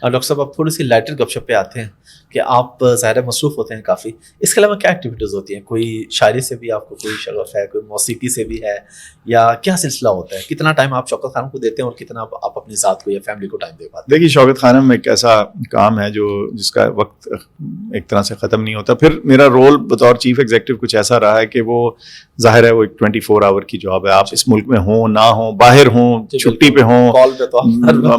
Doctor صاحب آپ تھوڑی سی لائٹر گپ شپ پہ آتے ہیں کہ آپ ظاہر مصروف ہوتے ہیں کافی، اس کے علاوہ کیا ایکٹیویٹیز ہوتی ہیں؟ کوئی شاعری سے بھی آپ کو کوئی شغف ہے، کوئی موسیقی سے بھی ہے، یا کیا سلسلہ ہوتا ہے؟ کتنا ٹائم آپ شوکت خانم کو دیتے ہیں اور کتنا آپ اپنی ذات کو یا فیملی کو ٹائم دے پاتے ہیں؟ دیکھیے شوکت خانم ایک ایسا کام ہے جس کا وقت ایک طرح سے ختم نہیں ہوتا. پھر میرا رول بطور چیف ایگزیکٹو کچھ ایسا رہا ہے کہ وہ ظاہر ہے وہ ایک 24 آور کی جاب ہے. آپ اس ملک میں ہوں نہ ہوں، باہر ہوں، چھٹی پہ ہوں.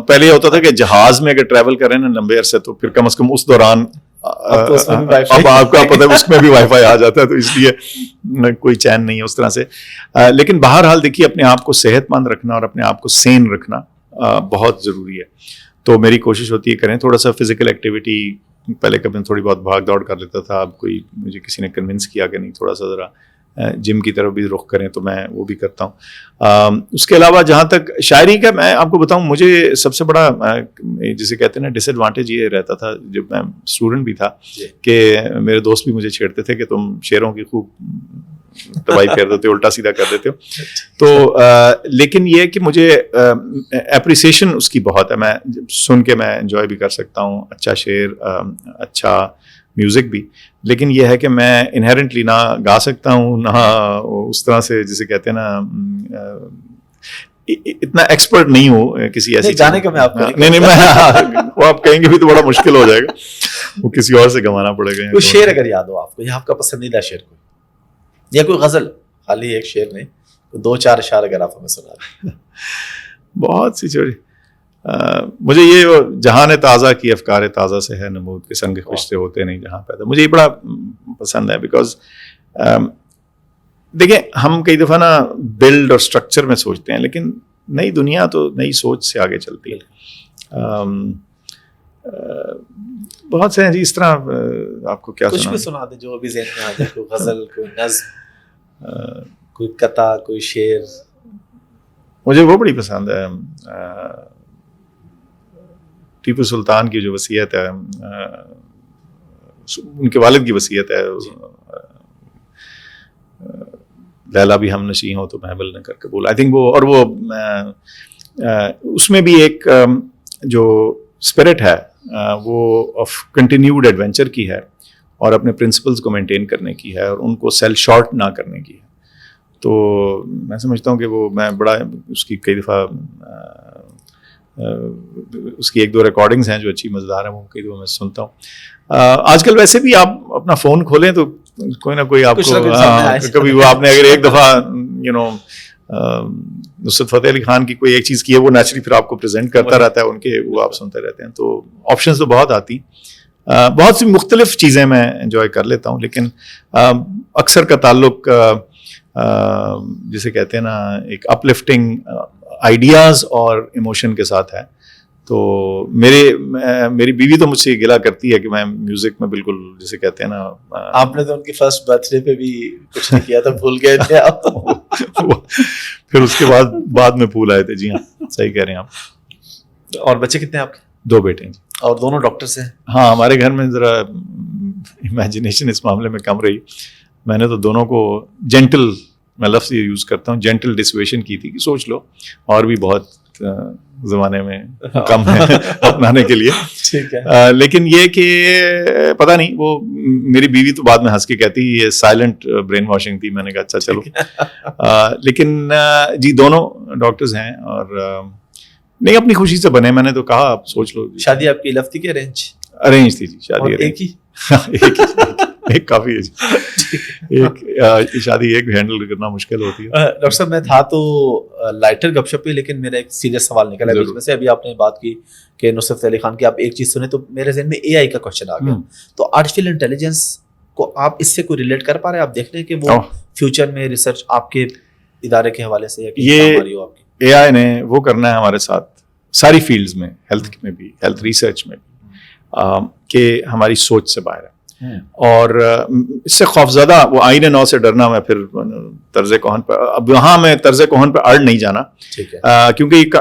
پہلے یہ ہوتا تھا کہ جہاز میں اگر ٹریول کریں نا لمبے عرصے تو پھر کم از کم اس دوران اب آپ کو پتہ ہے اس میں بھی وائی فائی آ جاتا ہے، تو اس لیے کوئی چین نہیں ہے اس طرح سے. لیکن بہرحال دیکھیے اپنے آپ کو صحت مند رکھنا اور اپنے آپ کو سین رکھنا بہت ضروری ہے. تو میری کوشش ہوتی ہے کریں تھوڑا سا فزیکل ایکٹیویٹی. پہلے کبھی تھوڑی بہت بھاگ دوڑ کر لیتا تھا، اب مجھے کسی نے کنونس کیا کہ نہیں تھوڑا سا ذرا جم کی طرف بھی رخ کریں تو میں وہ بھی کرتا ہوں. اس کے علاوہ جہاں تک شاعری کا میں آپ کو بتاؤں، مجھے سب سے بڑا جسے کہتے ہیں نا ڈس ایڈوانٹیج یہ رہتا تھا جب میں اسٹوڈنٹ بھی تھا کہ میرے دوست بھی مجھے چھیڑتے تھے کہ تم شعروں کی خوب تباہی پھیر دیتے ہو، الٹا سیدھا کر دیتے ہو. تو لیکن یہ کہ مجھے اپریسیشن اس کی بہت ہے، میں سن کے میں انجوائے بھی کر سکتا ہوں اچھا شعر، اچھا میوزک بھی. لیکن یہ ہے کہ میں انہیرنٹلی نہ گا سکتا ہوں نہ اس طرح سے جسے کہتے ہیں نا اتنا ایکسپرٹ نہیں ہوں کسی ایسی جانے کا. میں آپ نہیں وہ آپ کہیں گے بھی تو بڑا مشکل ہو جائے گا، وہ کسی اور سے گوانا پڑے گا. کوئی شعر اگر یاد ہو آپ کو، یا آپ کا پسندیدہ شعر کوئی، یا کوئی غزل، خالی ایک شعر نہیں، 2-4 اشعار اگر آپ ہمیں سنا دیں. بہت سی چھوڑی. مجھے یہ جہان تازہ کی افکار تازہ سے ہے نمود کے سنگ خشتے ہوتے نہیں جہاں پیدا، مجھے یہ بڑا پسند ہے. بیکاز دیکھیں ہم کئی دفعہ نا بلڈ اور اسٹرکچر میں سوچتے ہیں، لیکن نئی دنیا تو نئی سوچ سے آگے چلتی ہے. بہت سے ہیں جی اس طرح. آپ کو کیا کچھ بھی سنا دیں جو ابھی ذہن میں آ جائے، کوئی غزل، کوئی نظم، کوئی قطع، کوئی شعر. مجھے وہ بڑی پسند ہے ٹیپو سلطان کی جو وصیت ہے، ان کے والد کی وصیت ہے، لیلا بھی ہم نشیں ہو تو محمل نہ کر قبول. آئی تھنک وہ، اور وہ اس میں بھی ایک جو اسپرٹ ہے وہ آف کنٹینیوڈ ایڈونچر کی ہے اور اپنے پرنسپلز کو مینٹین کرنے کی ہے اور ان کو سیل شارٹ نہ کرنے کی ہے. تو میں سمجھتا ہوں کہ وہ میں بڑا اس کی کئی دفعہ اس کی 1-2 ریکارڈنگز ہیں جو اچھی مزیدار ہیں، وہ کئی دفعہ میں سنتا ہوں. آج کل ویسے بھی آپ اپنا فون کھولیں تو کوئی نہ کوئی آپ کو کبھی وہ آپ نے اگر ایک دفعہ نصرت فتح علی خان کی کوئی ایک چیز کی ہے، وہ نیچرلی پھر آپ کو پریزنٹ کرتا رہتا ہے ان کے، وہ آپ سنتے رہتے ہیں. تو آپشنز تو بہت آتی، بہت سی مختلف چیزیں میں انجوائے کر لیتا ہوں. لیکن اکثر کا تعلق جسے کہتے ہیں نا ایک اپ لفٹنگ آئیڈیاز اور ایموشن کے ساتھ ہے. تو میری بیوی تو مجھ سے گلا کرتی ہے کہ میں میوزک میں بالکل جسے کہتے ہیں نا. آپ نے تو ان کی فرسٹ برتھ ڈے پہ بھی کچھ نہیں کیا تھا، بھول گئے تھے آپ. پھر اس کے بعد میں پھول آئے تھے. جی ہاں صحیح کہہ رہے ہیں آپ. اور بچے کتنے ہیں آپ کے؟ 2 بیٹے ہیں. اور دونوں ڈاکٹرس ہیں؟ ہاں ہمارے گھر میں ذرا امیجنیشن اس معاملے میں کم رہی. میں نے تو دونوں کو جینٹل، میں لفظ یہ یوز کرتا ہوں، جینٹل ڈسویشن کی تھی کہ سوچ لو، اور بھی بہت زمانے میں کم ہے اپنانے کے لیے. ٹھیک ہے. لیکن یہ کہ پتہ نہیں، وہ میری بیوی تو بعد میں ہنس کے کہتی یہ سائلنٹ برین واشنگ تھی. میں نے کہا اچھا چلو. لیکن جی دونوں ڈاکٹرز ہیں اور نہیں اپنی خوشی سے بنے. میں نے تو کہا آپ سوچ لو. شادی آپ کی لفظ تھی کہ ارینج تھی جی. شادی ایک ہی؟ ایک کافی ہے جی. ایک شادی ایک ہینڈل کرنا مشکل ہوتی ہے. ڈاکٹر صاحب میں تھا تو لائٹر گپ شپ پہ، لیکن میرا ایک سیریس سوال نکلا ہے بیچ میں سے. ابھی آپ نے بات کی کہ نصرت علی خان کی آپ ایک چیز سنیں تو میرے ذہن میں اے آئی کا کوشچن آ گیا. تو آرٹیفیشیل انٹیلیجنس کو آپ اس سے کوئی ریلیٹ کر پا رہے ہیں؟ آپ دیکھ رہے ہیں کہ وہ فیوچر میں ریسرچ آپ کے ادارے کے حوالے سے یہ اے آئی نے وہ کرنا ہے ہمارے ساتھ ساری فیلڈز میں، ہیلتھ میں بھی، ہیلتھ ریسرچ میں بھی، کہ ہماری سوچ سے باہر ہے. اور اس سے خوفزدہ وہ آئین نو سے ڈرنا. میں پھر طرز کوہن پر، اب وہاں میں طرز کوہن پر اڑ نہیں جانا کیونکہ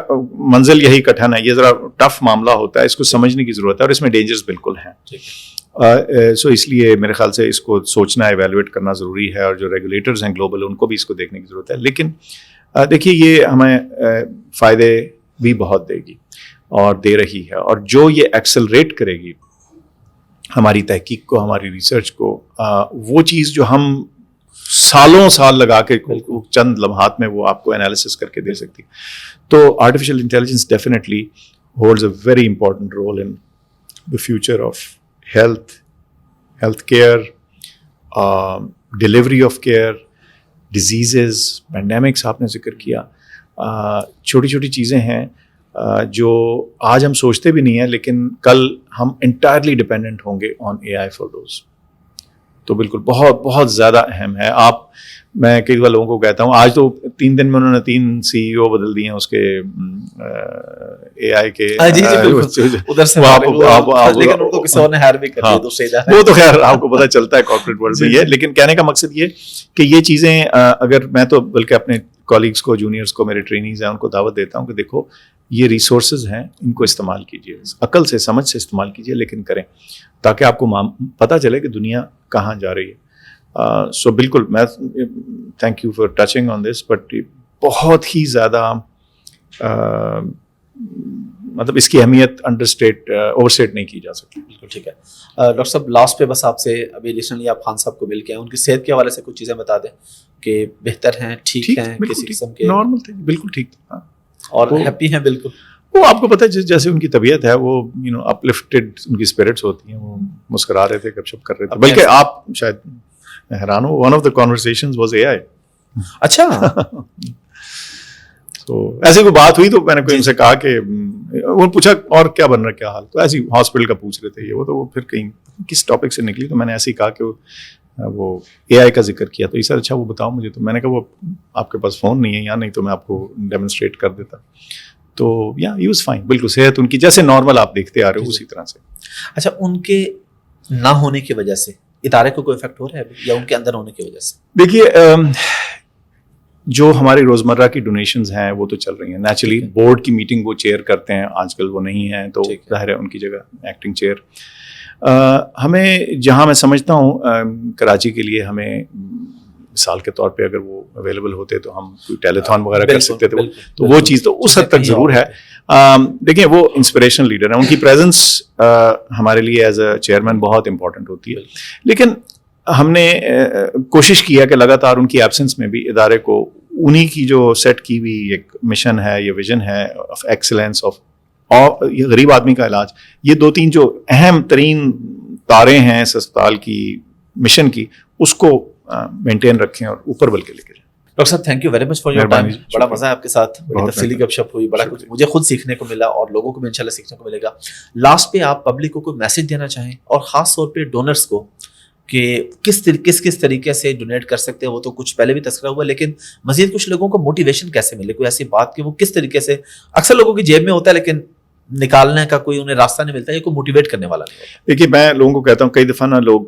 منزل یہی کٹھن ہے. یہ ذرا ٹف معاملہ ہوتا ہے، اس کو سمجھنے کی ضرورت ہے اور اس میں ڈینجرز بالکل ہیں. سو اس لیے میرے خیال سے اس کو سوچنا، ایویلویٹ کرنا ضروری ہے اور جو ریگولیٹرز ہیں گلوبل ان کو بھی اس کو دیکھنے کی ضرورت ہے. لیکن دیکھیے یہ ہمیں فائدے بھی بہت دے گی. اور دے رہی ہے, اور جو یہ ایکسلریٹ کرے گی ہماری تحقیق کو, ہماری ریسرچ کو, وہ چیز جو ہم سالوں سال لگا کے چند لمحات میں وہ آپ کو انالیسس کر کے دے سکتی. تو artificial intelligence definitely holds a very important role in the future of health care, delivery of care, diseases, pandemics آپ نے ذکر کیا. چھوٹی چھوٹی چیزیں ہیں جو آج ہم سوچتے بھی نہیں ہیں, لیکن کل ہم انٹائرلی ڈپینڈنٹ ہوں گے آن AI for those. تو بالکل بہت بہت زیادہ اہم ہے. میں کئی بار لوگوں کو کہتا ہوں, آج تو 3 دن میں انہوں نے 3 CEO بدل دیے ہیں اس کے AI کے, ادھر سے لیکن ان کو کسی اور نے ہائر بھی کر دیا دوسرے ادارے. وہ تو خیر آپ کو پتہ چلتا ہے کارپوریٹ ورلڈ میں یہ, لیکن کہنے کا مقصد یہ کہ یہ چیزیں اگر میں تو بلکہ اپنے کولیگس کو, جونیئرس کو, میرے ٹرینیز ہیں, ان کو دعوت دیتا ہوں کہ دیکھو یہ ریسورسز ہیں, ان کو استعمال کیجیے, عقل سے, سمجھ سے استعمال کیجیے, لیکن کریں تاکہ آپ کو پتہ چلے کہ دنیا کہاں جا رہی ہے. سو بالکل میں thank you for touching on this, but بہت ہی زیادہ مطلب اس کی اہمیت اوور اسٹیٹ نہیں کی جا سکتی. بالکل ٹھیک ہے. ڈاکٹر صاحب لاسٹ پہ بس آپ سے ابھی ریسنٹلی آپ خان صاحب کو مل کے ان کی صحت کے حوالے سے کچھ چیزیں بتا دیں کہ بہتر ہیں, ٹھیک ہیں, کسی قسم کے نارمل تھے, بالکل ٹھیک, اور ہیپی ہیں بالکل. وہ آپ کو پتہ ہے جیسے ان کی طبیعت ہے وہ اپلفٹڈ ان کی اسپرٹس ہوتی ہیں, وہ مسکرا رہے تھے, گپ شپ کر رہے تھے. بلکہ آپ شاید حیران ہو, one of the conversations was AI. اچھا. تو ایسے کوئی بات ہوئی تو میں نے کوئی ان سے کہا کہ وہ پوچھا اور کیا بن رہا ہے, کیا حال, تو ایسی ہاسپٹل کا پوچھ رہے تھے یہ وہ, تو وہ پھر کہیں کس ٹاپک سے نکلی, تو میں نے ایسے ہی کہا کہ وہ AI کا ذکر کیا. تو سر اچھا وہ بتاؤ مجھے, تو میں نے کہا وہ آپ کے پاس فون نہیں ہے یا نہیں تو میں آپ کو ڈیمونسٹریٹ کر دیتا. تو ہی واز فائن, بالکل صحت ان کی جیسے نارمل آپ دیکھتے آ رہے ہو اسی طرح سے. اچھا, ان کے نہ ہونے کی وجہ سے ادارے کو کوئی افیکٹ ہو رہا ہے ابھی, یا ان کے اندر ہونے کی وجہ سے؟ دیکھیے جو ہماری روزمرہ کی ڈونیشنز ہیں وہ تو چل رہی ہیں نیچرلی. بورڈ کی میٹنگ وہ چیئر کرتے ہیں, آج کل وہ نہیں ہیں, تو ظاہر ہے ان کی جگہ ایکٹنگ چیئر. ہمیں جہاں میں سمجھتا ہوں کراچی کے لیے ہمیں مثال کے طور پہ اگر وہ اویلیبل ہوتے تو ہم کوئی ٹیلیتھون وغیرہ کر سکتے تھے, تو وہ چیز تو اس حد تک ضرور ہے. دیکھیں وہ انسپریشنل لیڈر ہیں, ان کی پریزنس ہمارے لیے ایز اے چیئرمین بہت امپورٹنٹ ہوتی ہے. لیکن ہم نے کوشش کیا کہ لگاتار ان کی ایبسنس میں بھی ادارے کو انہی کی جو سیٹ کی ہوئی ایک مشن ہے, یہ ویژن ہے آف ایکسلنس, آف یہ غریب آدمی کا علاج, یہ 2-3 جو اہم ترین تارے ہیں اس اسپتال کی مشن کی, اس کو مینٹین رکھیں اور اوپر بل کے لے کے جائیں. ڈاکٹر صاحب thank you very much for your time. بڑا مزہ ہے آپ کے ساتھ, بڑی تفصیلی گپ شپ ہوئی, بڑا کچھ مجھے خود سیکھنے کو ملا اور لوگوں کو بھی انشاءاللہ سیکھنے کو ملے گا. لاسٹ پہ آپ پبلک کو کوئی میسج دینا چاہیں, اور خاص طور پہ ڈونرس کو, کہ کس طریقے سے ڈونیٹ کر سکتے ہیں؟ وہ تو کچھ پہلے بھی تذکرہ ہوا, لیکن مزید کچھ لوگوں کو موٹیویشن کیسے ملے, کوئی ایسی بات کہ وہ کس طریقے سے, اکثر لوگوں کی جیب میں ہوتا ہے لیکن نکالنے کا کوئی انہیں راستہ نہیں ملتا, یا کوئی موٹیویٹ کرنے والا نہیں ہوتا. دیکھیے میں لوگوں کو کہتا ہوں, کئی دفعہ نا لوگ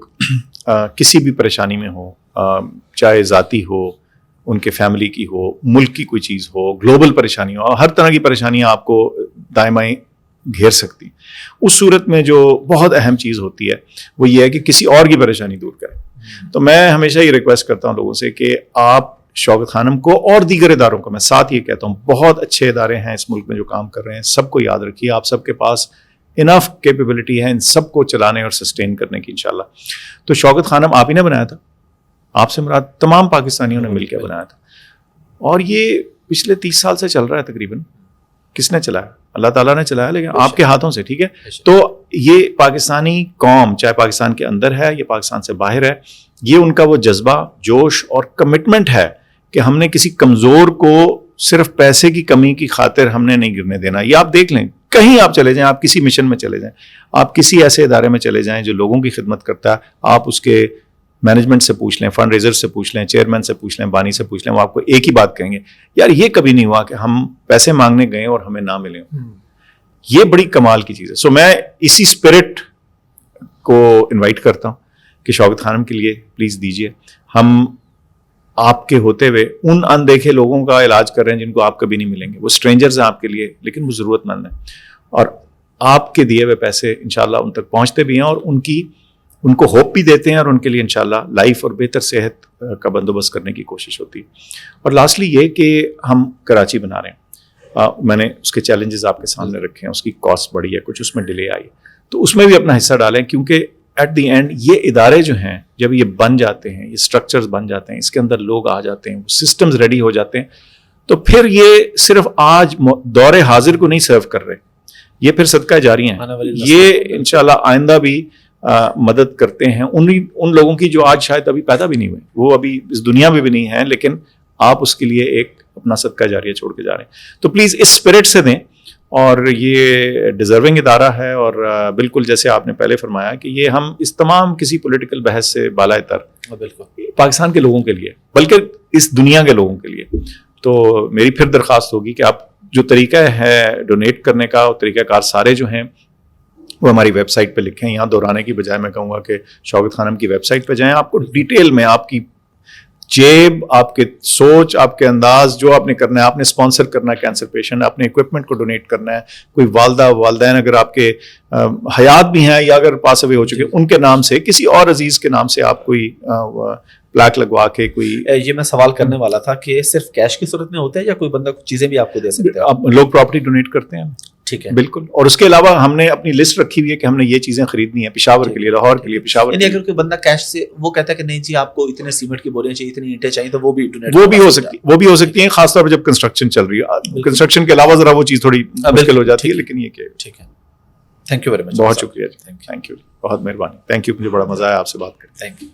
کسی بھی پریشانی میں ہو, چاہے ذاتی ہو, ان کے فیملی کی ہو, ملک کی کوئی چیز ہو, گلوبل پریشانی ہو, ہر طرح کی پریشانیاں آپ کو دائیں بائیں گھیر سکتی. اس صورت میں جو بہت اہم چیز ہوتی ہے وہ یہ ہے کہ کسی اور کی پریشانی دور کریں. تو میں ہمیشہ یہ ریکویسٹ کرتا ہوں لوگوں سے کہ آپ شوکت خانم کو اور دیگر اداروں کو, میں ساتھ یہ کہتا ہوں بہت اچھے ادارے ہیں اس ملک میں جو کام کر رہے ہیں, سب کو یاد رکھیے, آپ سب کے پاس انف کیپیبلٹی ہے ان سب کو چلانے اور سسٹین کرنے کی انشاءاللہ. تو شوکت خانم آپ ہی نے بنایا تھا, آپ سے مراد تمام پاکستانیوں نے مل کے بنایا تھا, اور یہ پچھلے 30 سال سے چل رہا ہے تقریباً. کس نے چلایا؟ اللہ تعالیٰ نے چلایا, لیکن آپ کے ہاتھوں سے. ٹھیک ہے, تو یہ پاکستانی قوم چاہے پاکستان کے اندر ہے یا پاکستان سے باہر ہے, یہ ان کا وہ جذبہ, جوش اور کمٹمنٹ ہے کہ ہم نے کسی کمزور کو صرف پیسے کی کمی کی خاطر ہم نے نہیں گرنے دینا. یہ آپ دیکھ لیں, کہیں آپ چلے جائیں, آپ کسی مشن میں چلے جائیں, آپ کسی ایسے ادارے میں چلے جائیں جو لوگوں کی خدمت کرتا ہے, آپ اس کے مینجمنٹ سے پوچھ لیں, فنڈ ریزر سے پوچھ لیں, چیئرمین سے پوچھ لیں, بانی سے پوچھ لیں, وہ آپ کو ایک ہی بات کہیں گے, یار یہ کبھی نہیں ہوا کہ ہم پیسے مانگنے گئے اور ہمیں نہ ملے. یہ بڑی کمال کی چیز ہے. سو میں اسی اسپرٹ کو انوائٹ کرتا ہوں کہ شوکت خانم کے لیے پلیز دیجیے. ہم آپ کے ہوتے ہوئے ان اندیکھے لوگوں کا علاج کر رہے ہیں جن کو آپ کبھی نہیں ملیں گے. وہ اسٹرینجرز ہیں آپ کے لیے, لیکن وہ ضرورت مند ہیں, اور آپ کے دیے ہوئے پیسے انشاءاللہ ان تک پہنچتے بھی ہیں, اور ان کو ہوپ بھی دیتے ہیں, اور ان کے لیے انشاءاللہ لائف اور بہتر صحت کا بندوبست کرنے کی کوشش ہوتی ہے. اور لاسٹلی یہ کہ ہم کراچی بنا رہے ہیں, میں نے اس کے چیلنجز آپ کے سامنے رکھے ہیں, اس کی کاسٹ بڑھی ہے, کچھ اس میں ڈیلے آئی, تو اس میں بھی اپنا حصہ ڈالیں, کیونکہ ایٹ دی اینڈ یہ ادارے جو ہیں جب یہ بن جاتے ہیں, یہ اسٹرکچرز بن جاتے ہیں, اس کے اندر لوگ آ جاتے ہیں, سسٹمز ریڈی ہو جاتے ہیں, تو پھر یہ صرف آج دور حاضر کو نہیں سرو کر رہے, یہ پھر صدقہ جاری ہیں, یہ انشاءاللہ آئندہ بھی مدد کرتے ہیں ان لوگوں کی جو آج شاید ابھی پیدا بھی نہیں ہوئے, وہ ابھی اس دنیا میں بھی نہیں ہیں, لیکن آپ اس کے لیے ایک اپنا صدقہ جاریہ چھوڑ کے جا رہے ہیں. تو پلیز اس اسپرٹ سے دیں, اور یہ ڈیزرونگ ادارہ ہے, اور بالکل جیسے آپ نے پہلے فرمایا کہ یہ ہم اس تمام کسی پولیٹیکل بحث سے بالائے تر, بالکل پاکستان کے لوگوں کے لیے بلکہ اس دنیا کے لوگوں کے لیے. تو میری پھر درخواست ہوگی کہ آپ جو طریقہ ہے ڈونیٹ کرنے کا, اور طریقہ کار سارے جو ہیں وہ ہماری ویب سائٹ پہ لکھیں. یہاں دہرانے کی بجائے میں کہوں گا کہ شوکت خانم کی ویب سائٹ پہ جائیں, آپ کو ڈیٹیل میں آپ کی جیب, آپ کے سوچ, آپ کے انداز, جو آپ نے کرنا ہے, آپ نے اسپانسر کرنا ہے کینسر پیشنٹ, اپنے اکوپمنٹ کو ڈونیٹ کرنا ہے, کوئی والدہ والدین اگر آپ کے حیات بھی ہیں یا اگر پاس اوے ہو چکے ان کے نام سے, کسی اور عزیز کے نام سے آپ کوئی پلیک لگوا کے کوئی. یہ میں سوال کرنے والا تھا کہ صرف کیش کی صورت میں ہوتا ہے یا کوئی بندہ کچھ چیزیں بھی آپ کو دے سکتے ہیں؟ لوگ پراپرٹی ڈونیٹ کرتے ہیں. ٹھیک ہے, بالکل. اور اس کے علاوہ ہم نے اپنی لسٹ رکھی ہوئی ہے کہ ہم نے یہ چیزیں خریدنی ہیں پشاور کے لیے, لاہور کے لیے, پشاور. یعنی اگر کوئی بندہ کیش سے وہ کہتا ہے کہ نہیں جی آپ کو اتنے سیمنٹ کی بوریاں چاہیے, اتنی اینٹیں چاہیے, تو وہ بھی ڈونیٹ وہ بھی ہو سکتی ہیں, خاص طور پر جب کنسٹرکشن چل رہی ہے. کنسٹرکشن کے علاوہ ذرا وہ چیز تھوڑی مشکل ہو جاتی ہے, لیکن یہ کہ ٹھیک ہے. تھینک یو ویری مچ, بہت شکریہ. تھینک یو, بہت مہربانی. تھینک یو, مجھے بڑا مزہ آیا آپ سے بات کریں. Thank you.